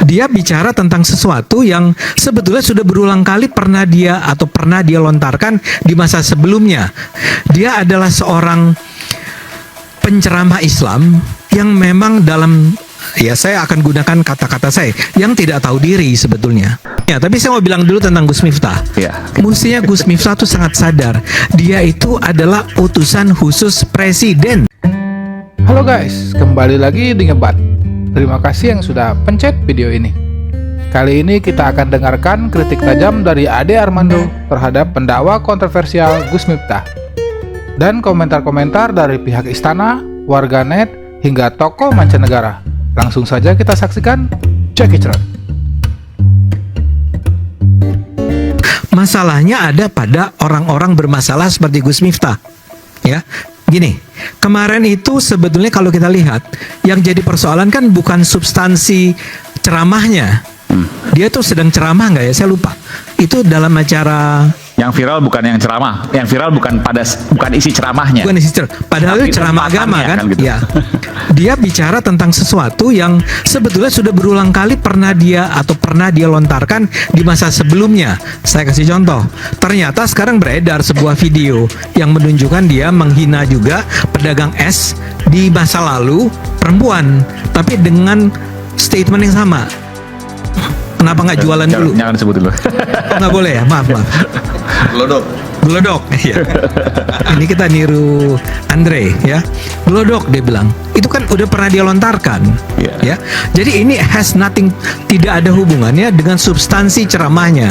Dia bicara tentang sesuatu yang sebetulnya sudah berulang kali pernah dia lontarkan di masa sebelumnya. Dia adalah seorang penceramah Islam yang memang saya akan gunakan kata-kata saya yang tidak tahu diri sebetulnya. Ya, tapi saya mau bilang dulu tentang Gus Miftah. Ya. Mestinya Gus Miftah tuh sangat sadar. Dia itu adalah utusan khusus presiden. Halo guys, kembali lagi di Ngebat. Terima kasih yang sudah pencet video ini. Kali ini kita akan dengarkan kritik tajam dari Ade Armando terhadap pendakwa kontroversial Gus Miftah. Dan komentar-komentar dari pihak istana, warganet, hingga tokoh mancanegara. Langsung saja kita saksikan, check it out. Masalahnya ada pada orang-orang bermasalah seperti Gus Miftah. Ya, gini, kemarin itu sebetulnya kalau kita lihat, yang jadi persoalan kan bukan substansi ceramahnya. Dia tuh sedang ceramah nggak ya? Saya lupa. Itu dalam acara. Yang viral bukan yang ceramah, yang viral bukan isi ceramahnya. Bukan isi ceramah, padahal itu ceramah agama kan? Gitu. Ya. Dia bicara tentang sesuatu yang sebetulnya sudah berulang kali pernah dia lontarkan di masa sebelumnya. Saya kasih contoh. Ternyata sekarang beredar sebuah video yang menunjukkan dia menghina juga pedagang es di masa lalu, perempuan, tapi dengan statement yang sama. Kenapa nggak jualan dulu? Jangan disebut dulu. Oh, nggak boleh ya, maaf. Glodok, ya. Ini kita niru Andre ya. Glodok dia bilang. Itu kan udah pernah dia lontarkan, ya. Jadi ini tidak ada hubungannya dengan substansi ceramahnya.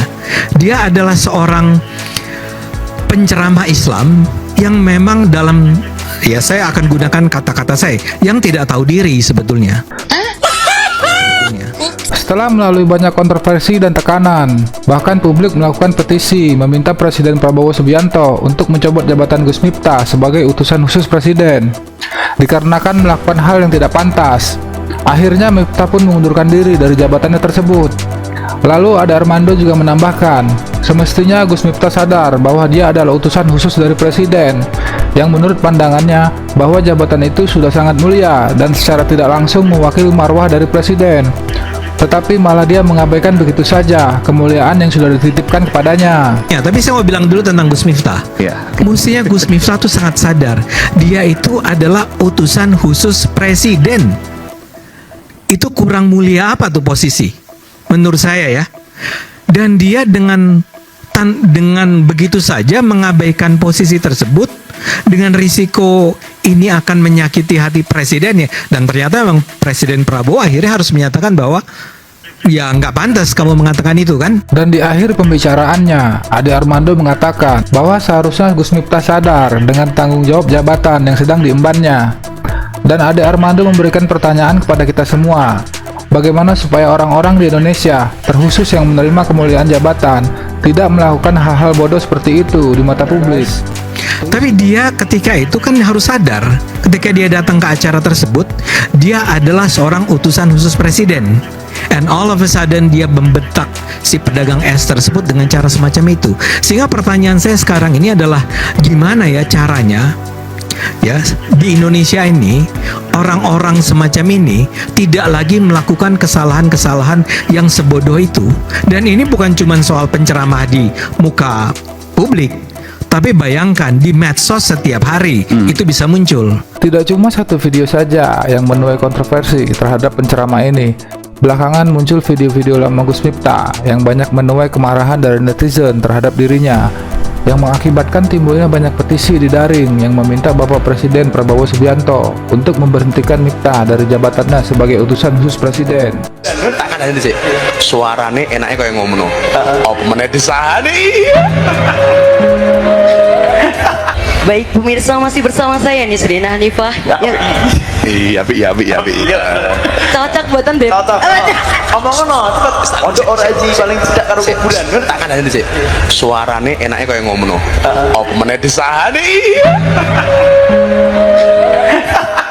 Dia adalah seorang penceramah Islam yang memang saya akan gunakan kata-kata saya yang tidak tahu diri sebetulnya. Setelah melalui banyak kontroversi dan tekanan, bahkan publik melakukan petisi meminta Presiden Prabowo Subianto untuk mencopot jabatan Gus Miftah sebagai utusan khusus presiden, dikarenakan melakukan hal yang tidak pantas. Akhirnya Miftah pun mengundurkan diri dari jabatannya tersebut. Lalu Ade Armando juga menambahkan, semestinya Gus Miftah sadar bahwa dia adalah utusan khusus dari presiden, yang menurut pandangannya bahwa jabatan itu sudah sangat mulia dan secara tidak langsung mewakili marwah dari presiden. Tetapi malah dia mengabaikan begitu saja kemuliaan yang sudah dititipkan kepadanya. Ya, tapi saya mau bilang dulu tentang Gus Miftah. Ya. Mestinya Gus Miftah tuh sangat sadar. Dia itu adalah utusan khusus presiden. Itu kurang mulia apa tuh posisi? Menurut saya ya. Dan dia dengan begitu saja mengabaikan posisi tersebut dengan risiko ini akan menyakiti hati presidennya. Dan ternyata memang Presiden Prabowo akhirnya harus menyatakan bahwa ya nggak pantas kamu mengatakan itu kan. Dan di akhir pembicaraannya, Ade Armando mengatakan bahwa seharusnya Gus Miftah sadar dengan tanggung jawab jabatan yang sedang diembannya. Dan Ade Armando memberikan pertanyaan kepada kita semua, bagaimana supaya orang-orang di Indonesia, terkhusus yang menerima kemuliaan jabatan, tidak melakukan hal-hal bodoh seperti itu di mata publik. Tapi dia ketika itu kan harus sadar, ketika dia datang ke acara tersebut, dia adalah seorang utusan khusus presiden. And all of a sudden dia membetak si pedagang es tersebut dengan cara semacam itu. Sehingga pertanyaan saya sekarang ini adalah, gimana ya caranya ya di Indonesia ini orang-orang semacam ini tidak lagi melakukan kesalahan-kesalahan yang sebodoh itu. Dan ini bukan cuma soal penceramah di muka publik, tapi bayangkan di medsos setiap hari itu bisa muncul. Tidak cuma satu video saja yang menuai kontroversi terhadap penceramah ini. Belakangan muncul video-video lama Gus Miftah yang banyak menuai kemarahan dari netizen terhadap dirinya, yang mengakibatkan timbulnya banyak petisi di daring yang meminta Bapak Presiden Prabowo Subianto untuk memberhentikan Miftah dari jabatannya sebagai utusan khusus presiden. Tak ada sih. Suarane enaknya kayak ngomong. Apa meneh disahani? Baik pemirsa, masih bersama saya nih Serina Hanifah. Iya, Bi. Cocok buatan Beb. Omongin no, cepet. Ojo ora aji paling tidak karo kuburan. Tak ada sih. Suarane enaknya kayak ngomong. Apa meneh disahani?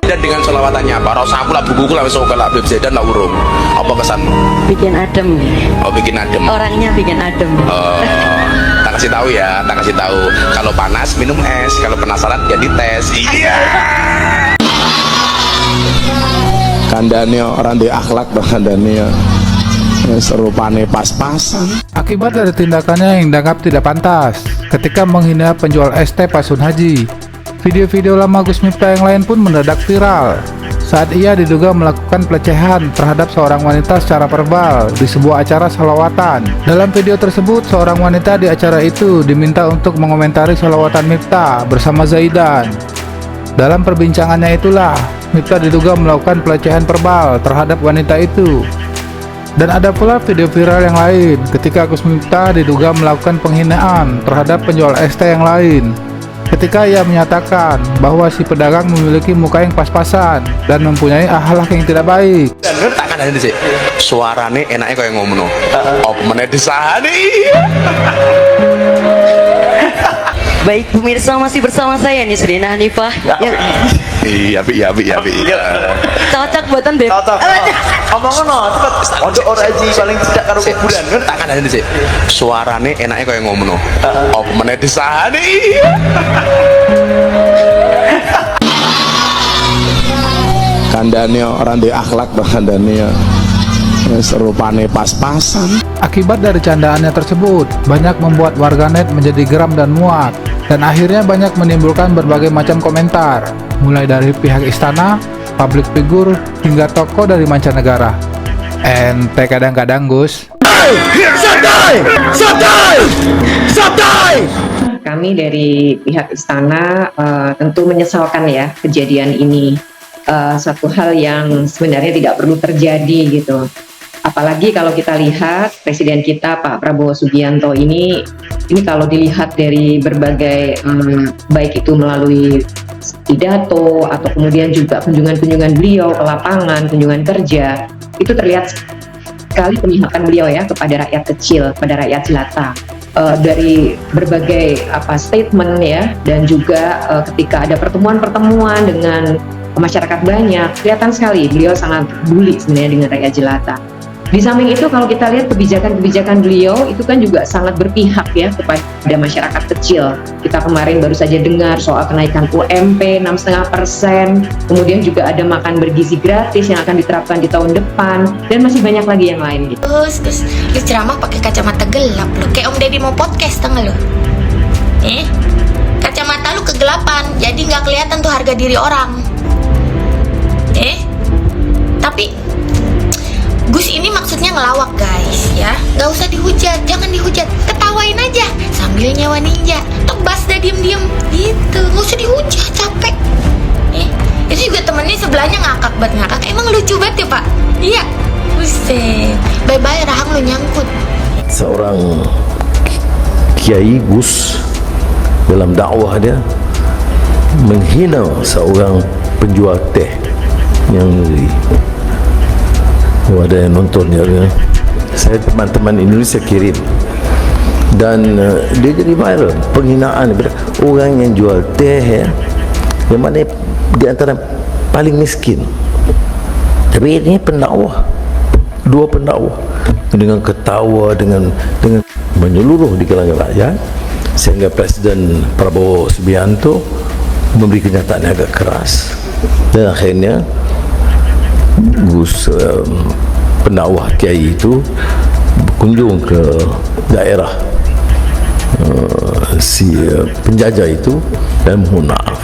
Dan dengan selawatannya apa? Rasa aku lah bukuku lah wis oke lah Beb Zedan lah urung. Apa kesanmu? Bikin adem. Oh, bikin adem. Orangnya bikin adem. Tak kasih tahu ya, tak kasih tahu. Kalau panas minum es, kalau penasaran ya dites. Iya. Kandane orang di akhlak dong kandane. serupane pas-pasan. Akibat dari tindakannya yang dianggap tidak pantas ketika menghina penjual ST Pasun Haji, video-video lama Gus Miftah yang lain pun mendadak viral saat ia diduga melakukan pelecehan terhadap seorang wanita secara verbal di sebuah acara sholawatan. Dalam video tersebut, seorang wanita di acara itu diminta untuk mengomentari sholawatan Miftah bersama Zaidan. Dalam perbincangannya itulah, Miftah diduga melakukan pelecehan verbal terhadap wanita itu. Dan ada pula video viral yang lain ketika Gus Miftah diduga melakukan penghinaan terhadap penjual ST yang lain, ketika ia menyatakan bahwa si pedagang memiliki muka yang pas-pasan dan mempunyai akhlak yang tidak baik. Dan tak ada sih. Suarane enaknya kayak ngomong. Apa meneh disahani? Baik pemirsa, masih bersama saya nih Serina Hanifah. Iya, bi. Cocok buatan beb. Omongin no, cepet. Ojo ora aji paling tidak karo kuburan. Tak ada sih. Suarane enaknya kayak ngomong. Apa meneh disahani? Kandane orang di akhlak tuh kandane. Serupane pas-pasan. Akibat dari candaannya tersebut, banyak membuat warganet menjadi geram dan muak, dan akhirnya banyak menimbulkan berbagai macam komentar, mulai dari pihak istana, public figure, hingga tokoh dari mancanegara. Ente kadang-kadang Gus. Kami dari pihak istana tentu menyesalkan ya kejadian ini. Satu hal yang sebenarnya tidak perlu terjadi gitu. Apalagi kalau kita lihat Presiden kita Pak Prabowo Subianto ini kalau dilihat dari berbagai baik itu melalui pidato atau kemudian juga kunjungan-kunjungan beliau ke lapangan, kunjungan kerja, itu terlihat sekali pemihakan beliau ya kepada rakyat kecil, kepada rakyat jelata. Dari berbagai statement ya, dan juga ketika ada pertemuan-pertemuan dengan masyarakat banyak, kelihatan sekali beliau sangat peduli sebenarnya dengan rakyat jelata. Di samping itu kalau kita lihat kebijakan-kebijakan beliau itu kan juga sangat berpihak ya kepada masyarakat kecil. Kita kemarin baru saja dengar soal kenaikan UMP 6,5%, kemudian juga ada makan bergizi gratis yang akan diterapkan di tahun depan, dan masih banyak lagi yang lain gitu. Terus lu ceramah pakai kacamata gelap lu, kayak Om Deddy mau podcast tengah lu. Kacamata lu kegelapan, jadi nggak kelihatan tuh harga diri orang. Tapi Gus ini maksudnya ngelawak guys ya, nggak usah dihujat, jangan dihujat, ketawain aja sambil nyewa ninja, tebas dah diem-diem gitu, nggak usah dihujat, capek. Itu juga temennya sebelahnya ngakak banget, emang lucu banget ya pak? Iya, buset, bye-bye rahang lu nyangkut. Seorang Kiai Gus dalam dakwah dia menghina seorang penjual teh yang ada yang nontonnya kan? Saya teman-teman Indonesia kirim, dan dia jadi viral penghinaan orang yang jual teh ya, yang mana di antara paling miskin, tapi ini pendakwah, dua pendakwah dengan ketawa dengan menyeluruh di kalangan rakyat, sehingga Presiden Prabowo Subianto memberi kenyataan yang agak keras, dan akhirnya Gus pendakwah Kiai itu berkunjung ke daerah si penjajah itu dan mohon maaf.